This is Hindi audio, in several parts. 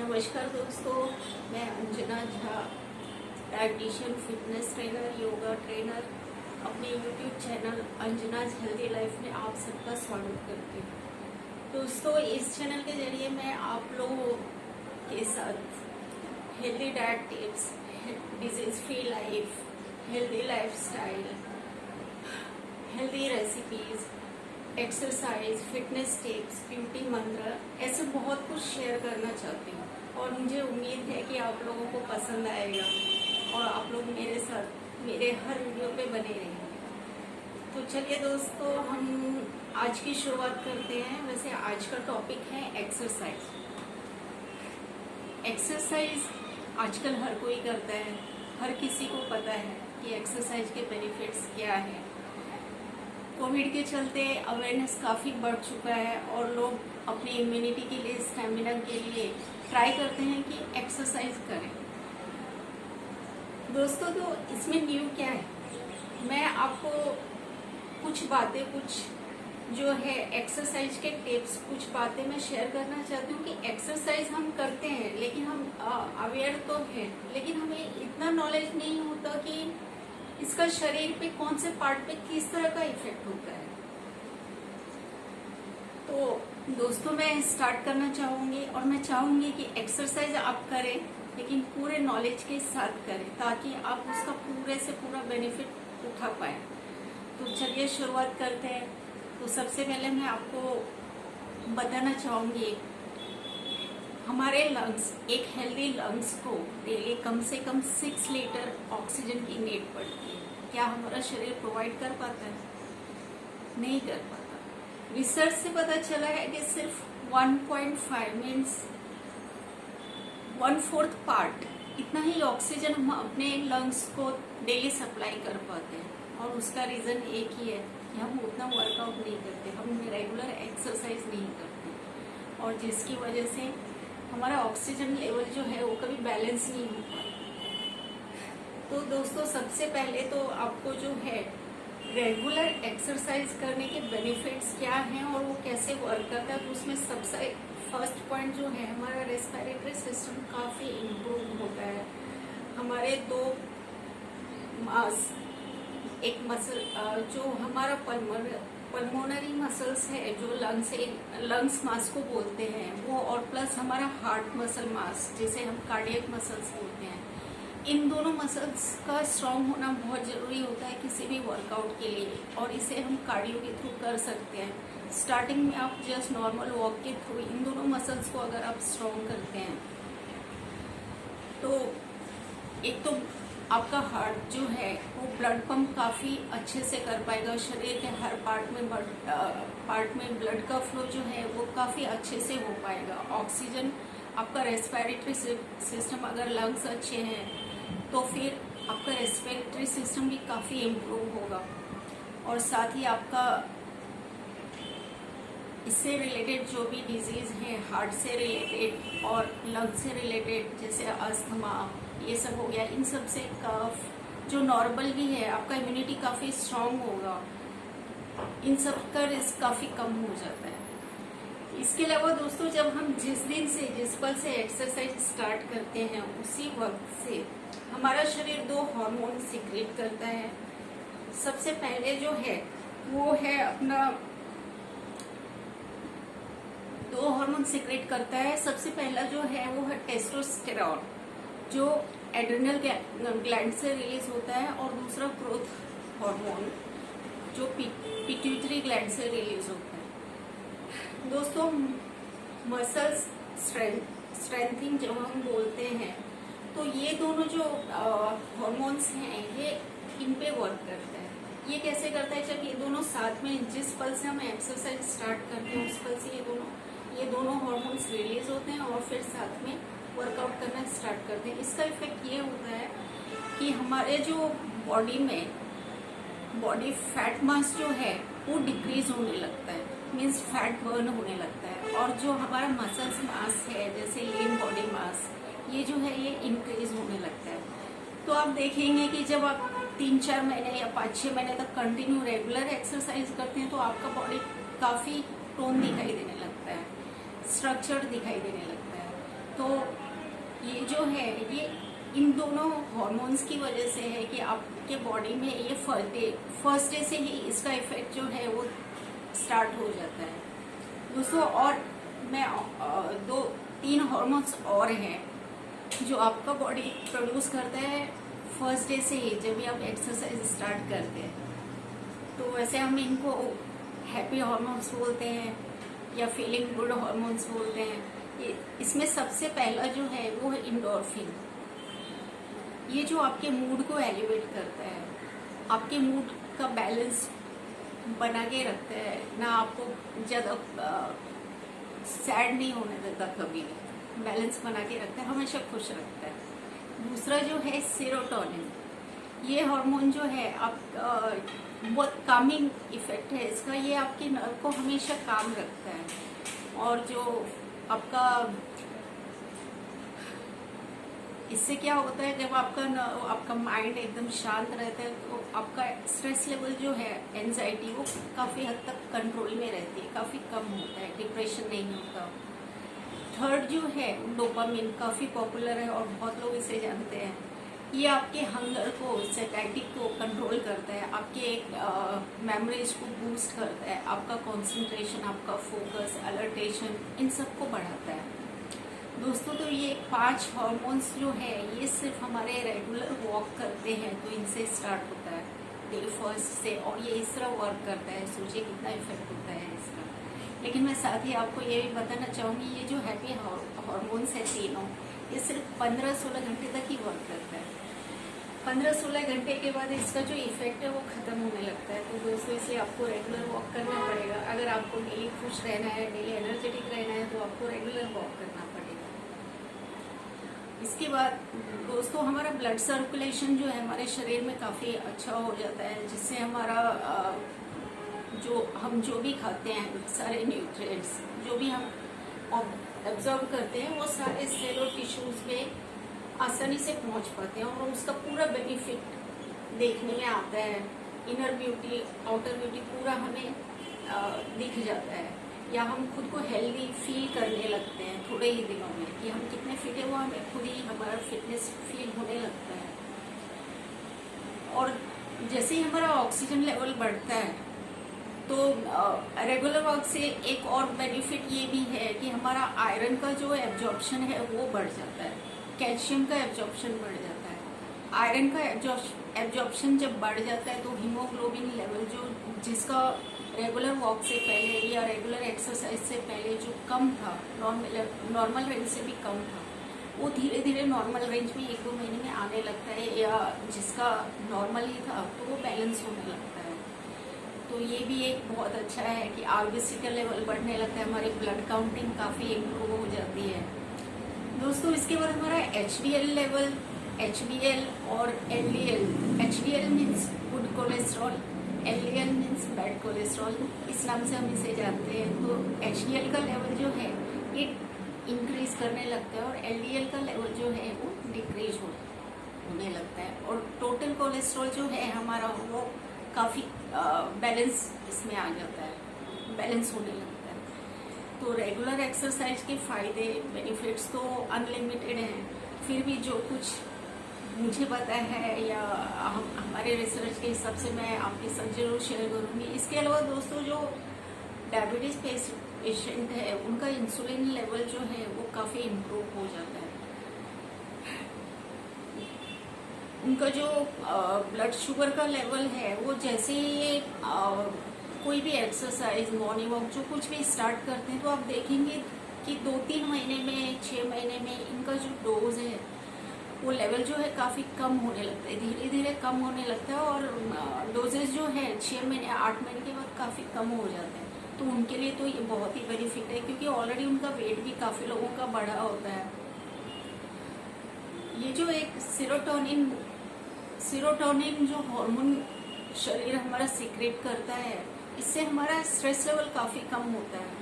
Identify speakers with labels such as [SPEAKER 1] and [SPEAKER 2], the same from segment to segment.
[SPEAKER 1] नमस्कार दोस्तों, मैं Anjana Jha, dietitian, fitness trainer, yoga trainer, अपने यूट्यूब चैनल अंजनाज हेल्दी लाइफ में आप सबका स्वागत करती हूँ। दोस्तों, इस चैनल के जरिए मैं आप लोगों के साथ healthy diet tips, disease free life, healthy lifestyle, healthy recipes, exercise, fitness tips, beauty मंत्र, ऐसे बहुत कुछ शेयर करना चाहती हूँ और मुझे उम्मीद है कि आप लोगों को पसंद आएगा और आप लोग मेरे साथ मेरे हर वीडियो पे बने रहेंगे। तो चलिए दोस्तों, हम आज की शुरुआत करते हैं। वैसे आज का टॉपिक है एक्सरसाइज। एक्सरसाइज आजकल हर कोई करता है, हर किसी को पता है कि एक्सरसाइज के बेनिफिट्स क्या है। कोविड के चलते अवेयरनेस काफ़ी बढ़ चुका है और लोग अपनी इम्यूनिटी के लिए, स्टैमिना के लिए ट्राई करते हैं कि एक्सरसाइज करें। दोस्तों, तो इसमें न्यू क्या है? मैं आपको कुछ बातें, कुछ जो है एक्सरसाइज के टिप्स, कुछ बातें मैं शेयर करना चाहती हूँ कि एक्सरसाइज हम करते हैं, लेकिन हम अवेयर तो हैं, लेकिन हमें इतना नॉलेज नहीं होता कि इसका शरीर पे, कौन से पार्ट पे किस तरह का इफेक्ट होता है। तो दोस्तों, मैं स्टार्ट करना चाहूंगी और मैं चाहूंगी कि एक्सरसाइज आप करें, लेकिन पूरे नॉलेज के साथ करें ताकि आप उसका पूरे से पूरा बेनिफिट उठा पाए। तो चलिए शुरुआत करते हैं। तो सबसे पहले मैं आपको बताना चाहूंगी, हमारे लंग्स, एक हेल्दी लंग्स को डेली कम से कम 6 लीटर ऑक्सीजन की नीड पड़ती है। क्या हमारा शरीर प्रोवाइड कर पाता है? नहीं कर पाता। रिसर्च से पता चला है कि सिर्फ 1.5 मीन्स 1/4 पार्ट इतना ही ऑक्सीजन हम अपने लंग्स को डेली सप्लाई कर पाते हैं। और उसका रीजन एक ही है कि हम उतना वर्कआउट नहीं करते, हम रेगुलर एक्सरसाइज नहीं करते, और जिसकी वजह से हमारा ऑक्सीजन लेवल जो है वो कभी बैलेंस नहीं हो पाता। तो दोस्तों, सबसे पहले तो आपको जो है रेगुलर एक्सरसाइज करने के बेनिफिट्स क्या हैं और वो कैसे वर्क करता है, तो उसमें सबसे फर्स्ट पॉइंट जो है, हमारा रेस्पिरेटरी सिस्टम काफ़ी इम्प्रूव होता है। हमारे दो मास, एक मसल जो हमारा पल्मोनरी मसल्स है, जो लंग्स मास को बोलते हैं वो, और प्लस हमारा हार्ट मसल मास जिसे हम कार्डियक मसल्स बोलते हैं, इन दोनों मसल्स का स्ट्रॉन्ग होना बहुत ज़रूरी होता है किसी भी वर्कआउट के लिए। और इसे हम कार्डियो के थ्रू कर सकते हैं। स्टार्टिंग में आप जस्ट नॉर्मल वॉक के थ्रू इन दोनों मसल्स को अगर आप स्ट्रॉन्ग करते हैं तो एक तो आपका हार्ट जो है वो ब्लड पंप काफ़ी अच्छे से कर पाएगा। शरीर के हर पार्ट में ब्लड का फ्लो जो है वो काफ़ी अच्छे से हो पाएगा। ऑक्सीजन, आपका रेस्पिरेटरी सिस्टम, अगर लंग्स अच्छे हैं तो फिर आपका रेस्पिरेटरी सिस्टम भी काफ़ी इम्प्रूव होगा। और साथ ही आपका इससे रिलेटेड जो भी डिजीज़ है, हार्ट से रिलेटेड और लंग से रिलेटेड, जैसे अस्थमा, ये सब हो गया, इन सब से कफ जो नॉर्मल भी है, आपका इम्यूनिटी काफ़ी स्ट्रांग होगा, इन सब का रिस्क काफ़ी कम हो जाता है। इसके अलावा दोस्तों, जब हम जिस पल से एक्सरसाइज स्टार्ट करते हैं, उसी वक्त से हमारा शरीर 2 हार्मोन सिक्रेट करता है। सबसे पहले जो है वो है अपना 2 हार्मोन सिक्रेट करता है। सबसे पहला जो है वो है टेस्टोस्टेरॉन, जो एड्रिनल ग्लैंड से रिलीज होता है, और दूसरा ग्रोथ हार्मोन जो पिट्यूटरी ग्लैंड से रिलीज होता है। दोस्तों, मसल्स स्ट्रेंथिंग जब हम बोलते हैं तो ये दोनों जो हार्मोन्स हैं ये इन पे वर्क करता है। ये कैसे करता है? जब ये दोनों साथ में, जिस पल से हम एक्सरसाइज स्टार्ट करते हैं उस पल से ये दोनों हार्मोन्स रिलीज होते हैं और फिर साथ में वर्कआउट करना स्टार्ट करते हैं। इसका इफेक्ट ये होता है कि हमारे जो बॉडी फैट मास जो है वो डिक्रीज होने लगता है, मीन्स फैट बर्न होने लगता है। और जो हमारा मसल्स मास है, जैसे लीन बॉडी मास, ये जो है ये इंक्रीज होने लगता है। तो आप देखेंगे कि जब आप 3-4 महीने या 5-6 महीने तक कंटिन्यू रेगुलर एक्सरसाइज करते हैं तो आपका बॉडी काफ़ी टोन दिखाई देने लगता है, स्ट्रक्चर्ड दिखाई देने लगता है। तो ये जो है ये इन दोनों हॉर्मोन्स की वजह से है कि आपके बॉडी में ये फर्स्ट डे से ही इसका इफेक्ट जो है वो स्टार्ट हो जाता है दोस्तों। और मैं 2-3 हॉर्मोन्स और हैं जो आपका बॉडी प्रोड्यूस करता है फर्स्ट डे से ही, जब भी आप एक्सरसाइज स्टार्ट करते हैं। तो वैसे हम इनको हैप्पी हॉर्मोन्स बोलते हैं या फीलिंग गुड हॉर्मोन्स बोलते हैं। इसमें सबसे पहला जो है वो है एंडोर्फिन। ये जो आपके मूड को एलिवेट करता है, आपके मूड का बैलेंस बना के रखता है ना, आपको ज्यादा सैड नहीं होने देता, कभी भी बैलेंस बना के रखता है, हमेशा खुश रखता है। दूसरा जो है सेरोटोनिन। ये हार्मोन जो है आप बहुत कामिंग इफेक्ट है इसका, ये आपके नर्व को हमेशा काम रखता है। और जो आपका इससे क्या होता है, जब आपका माइंड एकदम शांत रहता है तो आपका स्ट्रेस लेवल जो है, एंजाइटी, वो काफी हद तक कंट्रोल में रहती है, काफी कम होता है, डिप्रेशन नहीं होता। थर्ड जो है डोपामिन, काफी पॉपुलर है और बहुत लोग इसे जानते हैं। ये आपके हंगर को, सैटिस्फैक्शन को कंट्रोल करता है, आपके मेमोरीज को बूस्ट करता है, आपका कंसंट्रेशन, आपका फोकस, अलर्टेशन, इन सब को बढ़ाता है दोस्तों। तो ये 5 हार्मोन्स जो है ये सिर्फ हमारे रेगुलर वॉक करते हैं तो इनसे स्टार्ट होता है डे फर्स्ट से, और ये इस तरह वर्क करता है। सोचिए कितना इफेक्ट होता है इसका। लेकिन मैं साथ ही आपको ये भी बताना चाहूंगी, ये जो हैप्पी हार्मोन्स है तीनों, ये सिर्फ 15-16 घंटे तक ही वर्क करता है। 15-16 घंटे के बाद इसका जो इफेक्ट है वो खत्म होने लगता है। तो दोस्तों इसलिए आपको रेगुलर वॉक करना पड़ेगा। अगर आपको डेली खुश रहना है, डेली एनर्जेटिक रहना है, तो आपको रेगुलर वॉक करना पड़ेगा। इसके बाद दोस्तों हमारा ब्लड सर्कुलेशन जो है हमारे शरीर में काफ़ी अच्छा हो जाता है, जिससे हमारा जो भी खाते हैं, सारे न्यूट्रिएंट्स जो भी हम एब्जॉर्ब करते हैं, वो सारे सेल और टिश्यूज पे आसानी से पहुंच पाते हैं और उसका पूरा बेनिफिट देखने में आता है। इनर ब्यूटी, आउटर ब्यूटी पूरा हमें दिख जाता है, या हम खुद को हेल्दी फील करने लगते हैं थोड़े ही दिनों में, कि हम कितने फिट है वो हमें खुद ही, हमारा फिटनेस फील होने लगता है। और जैसे ही हमारा ऑक्सीजन लेवल बढ़ता है तो रेगुलर वॉक से एक और बेनिफिट ये भी है कि हमारा आयरन का जो एब्जॉर्प्शन है वो बढ़ जाता है, कैल्शियम का एब्जॉर्प्शन बढ़ जाता है। आयरन का एब्जॉर्प्शन जब बढ़ जाता है तो हीमोग्लोबिन लेवल जो जिसका रेगुलर वॉक से पहले या रेगुलर एक्सरसाइज से पहले जो कम था, नॉर्मल रेंज से भी कम था, वो धीरे धीरे नॉर्मल रेंज में 1-2 महीने में आने लगता है, या जिसका नॉर्मल ही था तो वो बैलेंस होने लगता है। तो ये भी एक बहुत अच्छा है कि आरबीसी का लेवल बढ़ने लगता है, हमारी ब्लड काउंटिंग काफ़ी इम्प्रूव हो जाती है दोस्तों। इसके बाद हमारा एचडीएल लेवल, एचडीएल और LDL. HDL means good cholesterol, LDL means bad cholesterol, इस नाम से हम इसे जानते हैं। तो एचडीएल का लेवल जो है ये इंक्रीज करने लगता है और एलडीएल का लेवल जो है वो डिक्रीज होने लगता है, और टोटल कोलेस्ट्रॉल जो है हमारा वो काफ़ी बैलेंस इसमें आ जाता है, बैलेंस होने लगता है। तो रेगुलर एक्सरसाइज के फायदे, बेनिफिट्स तो अनलिमिटेड हैं, फिर भी जो कुछ मुझे पता है या हमारे रिसर्च के हिसाब से मैं आपके साथ जरूर शेयर करूंगी। इसके अलावा दोस्तों जो डायबिटीज पेशेंट है उनका इंसुलिन लेवल जो है वो काफ़ी इम्प्रूव हो जाता है। उनका जो ब्लड शुगर का लेवल है वो जैसे ही कोई भी एक्सरसाइज, मॉर्निंग वॉक, जो कुछ भी स्टार्ट करते हैं तो आप देखेंगे कि 2-3 महीने में, 6 महीने में इनका जो डोज है वो लेवल जो है काफ़ी कम होने लगता है, धीरे धीरे कम होने लगता है, और डोजेज जो है 6 महीने, 8 महीने के बाद काफ़ी कम हो जाते हैं। तो उनके लिए तो ये बहुत ही बेनिफिट है, क्योंकि ऑलरेडी उनका वेट भी काफ़ी लोगों का बढ़ा होता है। ये जो एक सीरोटोनिन जो हार्मोन शरीर हमारा सीक्रेट करता है, इससे हमारा स्ट्रेस लेवल काफ़ी कम होता है,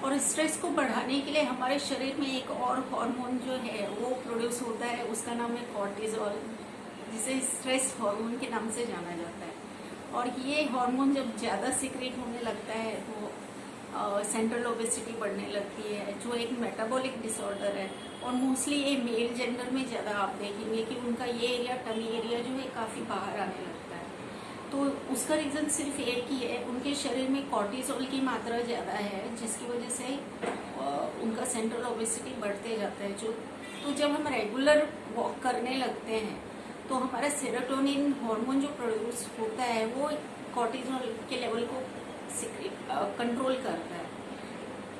[SPEAKER 1] और स्ट्रेस को बढ़ाने के लिए हमारे शरीर में एक और हार्मोन जो है वो प्रोड्यूस होता है, उसका नाम है कॉर्टिजोल, जिसे स्ट्रेस हार्मोन के नाम से जाना जाता है। और ये हार्मोन जब ज़्यादा सीक्रेट होने लगता है तो सेंट्रल ओबेसिटी बढ़ने लगती है, जो एक मेटाबॉलिक डिसऑर्डर है। और मोस्टली ये मेल जेंडर में ज़्यादा आप देखेंगे कि उनका ये एरिया, टमी एरिया जो है काफ़ी बाहर आने लगता है। तो उसका रीज़न सिर्फ एक ही है, उनके शरीर में कॉर्टिसोल की मात्रा ज़्यादा है, जिसकी वजह से उनका सेंट्रल ओबेसिटी बढ़ते जाता है। तो जब हम रेगुलर वॉक करने लगते हैं तो हमारा सेरोटोनिन हार्मोन जो प्रोड्यूस होता है वो कॉर्टिसोल के लेवल को कंट्रोल करता है,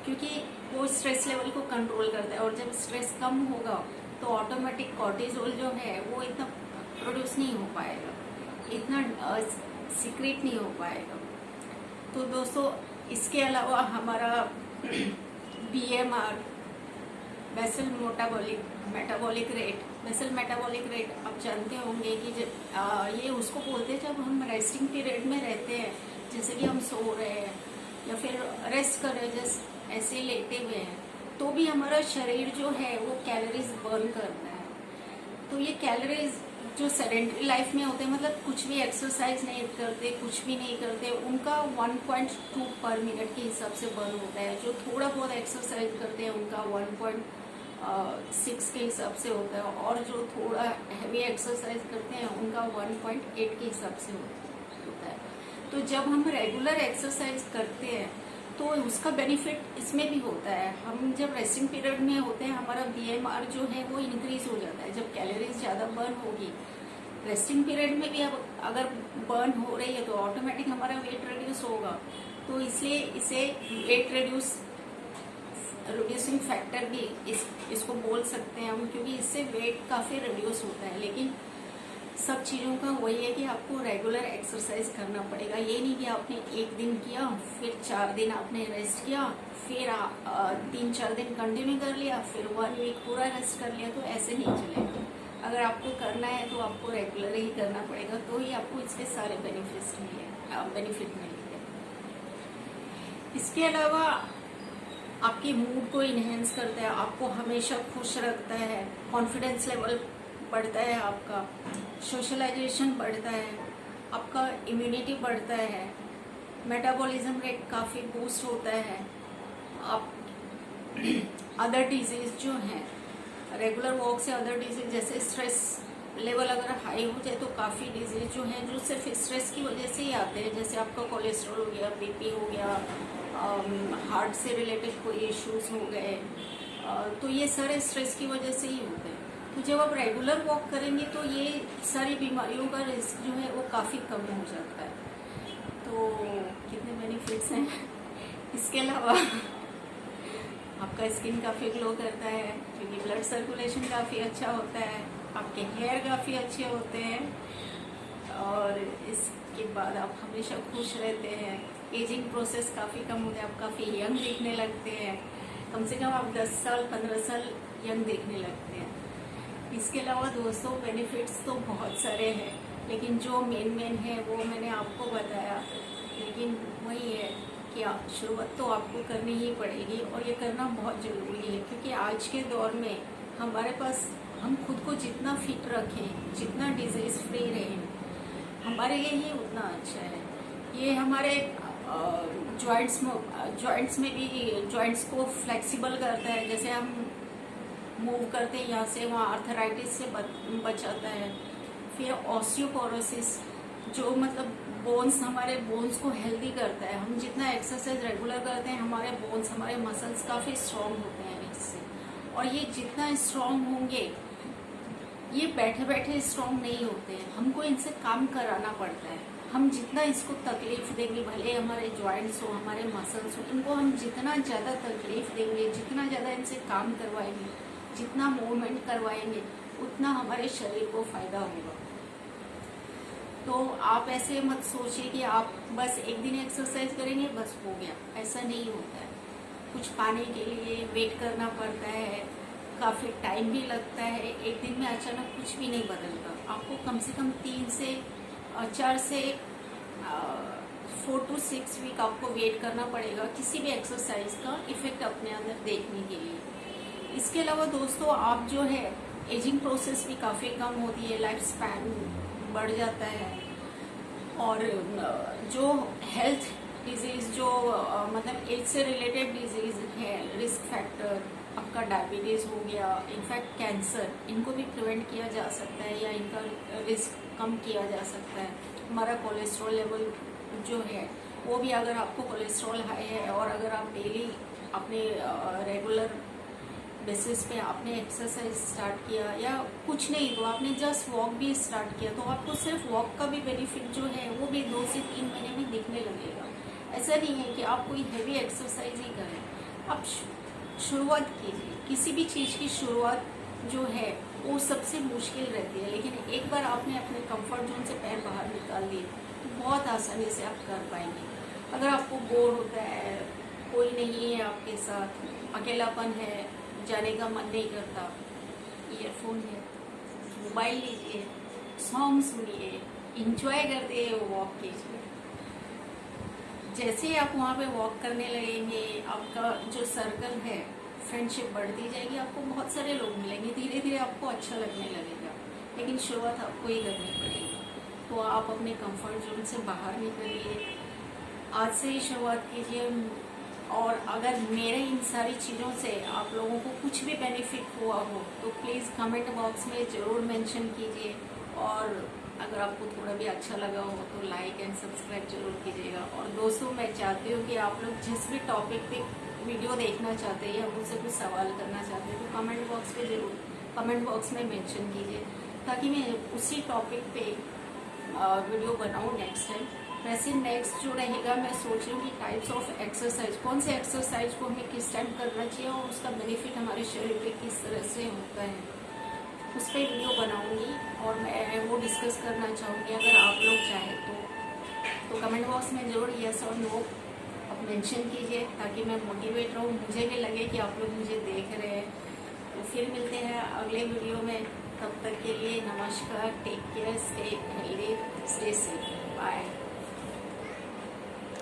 [SPEAKER 1] क्योंकि वो स्ट्रेस लेवल को कंट्रोल करता है। और जब स्ट्रेस कम होगा तो ऑटोमेटिक कॉर्टिसोल जो है वो इतना प्रोड्यूस नहीं हो पाएगा, इतना सीक्रेट नहीं हो पाएगा। तो दोस्तों, इसके अलावा हमारा BMR, बेसल मेटाबॉलिक रेट आप जानते होंगे कि ये उसको बोलते हैं जब हम रेस्टिंग पीरियड में रहते हैं, जैसे कि हम सो रहे हैं या फिर रेस्ट कर रहे हैं, जैसे ऐसे लेटे हुए हैं, तो भी हमारा शरीर जो है वो कैलोरीज बर्न करता है। तो ये कैलोरीज जो सेडेंटरी लाइफ में होते हैं, मतलब कुछ भी एक्सरसाइज नहीं करते, कुछ भी नहीं करते, उनका 1.2 पर मिनट के हिसाब से बर्न होता है। जो थोड़ा बहुत एक्सरसाइज करते हैं उनका 1.6 के हिसाब से होता है, और जो थोड़ा हैवी एक्सरसाइज करते हैं उनका 1.8 के हिसाब से होता है। तो जब हम रेगुलर एक्सरसाइज करते हैं तो उसका बेनिफिट इसमें भी होता है। हम जब रेस्टिंग पीरियड में होते हैं, हमारा BMR जो है वो इंक्रीज हो जाता है। जब कैलोरीज ज़्यादा बर्न होगी, रेस्टिंग पीरियड में भी अब अगर बर्न हो रही है तो ऑटोमेटिक हमारा वेट रिड्यूस होगा। तो इसलिए इसे वेट रिड्यूसिंग फैक्टर भी इसको बोल सकते हैं हम, क्योंकि इससे वेट काफ़ी रिड्यूस होता है। लेकिन सब चीज़ों का वही है कि आपको रेगुलर एक्सरसाइज करना पड़ेगा। ये नहीं कि आपने एक दिन किया, फिर 4 दिन आपने रेस्ट किया, फिर 3-4 दिन कंटिन्यू कर लिया, फिर 1 वीक पूरा रेस्ट कर लिया, तो ऐसे नहीं चलेगा। अगर आपको करना है तो आपको रेगुलर ही करना पड़ेगा, तो ही आपको इसके सारे बेनिफिट मिलेंगे। इसके अलावा आपके मूड को इन्हेंस करता है, आपको हमेशा खुश रखता है, कॉन्फिडेंस लेवल बढ़ता है, आपका सोशलाइजेशन बढ़ता है, आपका इम्यूनिटी बढ़ता है, मेटाबॉलिज्म रेट काफ़ी बूस्ट होता है। आप अदर डिजीज जो हैं, रेगुलर वॉक से अदर डिजीज जैसे स्ट्रेस लेवल अगर हाई हो जाए तो काफ़ी डिजीज जो हैं जो सिर्फ स्ट्रेस की वजह से ही आते हैं, जैसे आपका कोलेस्ट्रॉल हो गया, BP हो गया, हार्ट से रिलेटेड कोई इश्यूज हो गए, तो ये सारे स्ट्रेस की वजह से ही होते हैं। तो जब आप रेगुलर वॉक करेंगे तो ये सारी बीमारियों का रिस्क जो है वो काफ़ी कम हो जाता है। तो कितने बेनिफिट्स हैं। इसके अलावा आपका स्किन काफ़ी ग्लो करता है, क्योंकि ब्लड सर्कुलेशन काफ़ी अच्छा होता है, आपके हेयर काफ़ी अच्छे होते हैं, और इसके बाद आप हमेशा खुश रहते हैं। एजिंग प्रोसेस काफ़ी कम होता है, आप काफ़ी यंग दिखने लगते हैं, कम से कम आप 10 साल 15 साल यंग दिखने लगते हैं। इसके अलावा दोस्तों बेनिफिट्स तो बहुत सारे हैं, लेकिन जो मेन है वो मैंने आपको बताया। लेकिन वही है कि शुरुआत तो आपको करनी ही पड़ेगी, और ये करना बहुत ज़रूरी है, क्योंकि आज के दौर में हमारे पास हम खुद को जितना फिट रखें, जितना डिजीज़ फ्री रहें, हमारे लिए ही उतना अच्छा है। ये हमारे जॉइंट्स में भी जॉइंट्स को फ्लेक्सिबल करता है, जैसे हम मूव करते हैं यहाँ से वहाँ, आर्थराइटिस से बचाता है। फिर ऑस्टियोपोरोसिस जो मतलब हमारे बोन्स को हेल्दी करता है। हम जितना एक्सरसाइज रेगुलर करते हैं, हमारे बोन्स, हमारे मसल्स काफ़ी स्ट्रॉन्ग होते हैं इससे, और ये जितना स्ट्रॉन्ग होंगे, ये बैठे बैठे स्ट्रॉन्ग नहीं होते हैं, हमको इनसे काम कराना पड़ता है। हम जितना इसको तकलीफ देंगे, भले हमारे जॉइंट्स हो, हमारे मसल्स हो, इनको हम जितना ज़्यादा तकलीफ देंगे, जितना ज़्यादा इनसे काम करवाएंगे, जितना मूवमेंट करवाएंगे, उतना हमारे शरीर को फायदा होगा। तो आप ऐसे मत सोचिए कि आप बस एक दिन एक्सरसाइज करेंगे बस हो गया, ऐसा नहीं होता है। कुछ पाने के लिए वेट करना पड़ता है, काफ़ी टाइम भी लगता है, एक दिन में अचानक कुछ भी नहीं बदलता। आपको कम से कम 4 से 4 to 6 वीक आपको वेट करना पड़ेगा किसी भी एक्सरसाइज का इफेक्ट अपने अंदर देखने के लिए। इसके अलावा दोस्तों, आप जो है एजिंग प्रोसेस भी काफ़ी कम होती है, लाइफ स्पैन बढ़ जाता है, और जो हेल्थ डिजीज जो मतलब एज से रिलेटेड डिजीज है, रिस्क फैक्टर, आपका डायबिटीज हो गया, इनफैक्ट कैंसर, इनको भी प्रिवेंट किया जा सकता है या इनका रिस्क कम किया जा सकता है। हमारा कोलेस्ट्रॉल लेवल जो है वो भी, अगर आपको कोलेस्ट्रॉल हाई है और अगर आप डेली अपने रेगुलर बेसिस पे आपने एक्सरसाइज स्टार्ट किया या कुछ नहीं तो आपने जस्ट वॉक भी स्टार्ट किया, तो आपको सिर्फ वॉक का भी बेनिफिट जो है वो भी 2 से 3 महीने में दिखने लगेगा। ऐसा नहीं है कि आप कोई हैवी एक्सरसाइज ही करें, आप शुरुआत कीजिए। किसी भी चीज़ की शुरुआत जो है वो सबसे मुश्किल रहती है, लेकिन एक बार आपने अपने कंफर्ट जोन से पैर बाहर निकाल दिए तो बहुत आसानी से आप कर पाएंगे। अगर आपको बोर होता है, कोई नहीं है आपके साथ, अकेलापन है, जाने का मन नहीं करता, ईयरफोन है, मोबाइल लीजिए, सॉन्ग सुनिए, इंजॉय करते हुए वॉक कीजिए। जैसे आप वहाँ पे वॉक करने लगेंगे, आपका जो सर्कल है, फ्रेंडशिप बढ़ती जाएगी, आपको बहुत सारे लोग मिलेंगे, धीरे धीरे आपको अच्छा लगने लगेगा। लेकिन शुरुआत आपको ही करनी पड़ेगी। तो आप अपने कंफर्ट जोन से बाहर निकलिए, आज से ही शुरुआत कीजिए। और अगर मेरे इन सारी चीज़ों से आप लोगों को कुछ भी बेनिफिट हुआ हो तो प्लीज़ कमेंट बॉक्स में ज़रूर मेंशन कीजिए। और अगर आपको थोड़ा भी अच्छा लगा हो तो लाइक एंड सब्सक्राइब जरूर कीजिएगा। और दोस्तों, मैं चाहती हूँ कि आप लोग जिस भी टॉपिक पे वीडियो देखना चाहते हैं या मुझसे कुछ सवाल करना चाहते हैं तो कमेंट बॉक्स पे जरूर कमेंट बॉक्स में मेंशन कीजिए, ताकि मैं उसी टॉपिक पे वीडियो बनाऊँ नेक्स्ट टाइम। वैसे नेक्स्ट जो रहेगा, मैं सोच रही हूँ कि टाइप्स ऑफ एक्सरसाइज, कौन से एक्सरसाइज को हमें किस टाइम करना चाहिए और उसका बेनिफिट हमारे शरीर पे किस तरह से होता है, उस पर वीडियो बनाऊंगी और मैं वो डिस्कस करना चाहूँगी। अगर आप लोग चाहें तो कमेंट बॉक्स में ज़रूर यस और नो आप मेंशन कीजिए, ताकि मैं मोटिवेट रहूँ, मुझे भी लगे कि आप लोग मुझे देख रहे हैं। तो फिर मिलते हैं अगले वीडियो में, तब तक के लिए नमस्कार, take care, stay healthy, stay safe.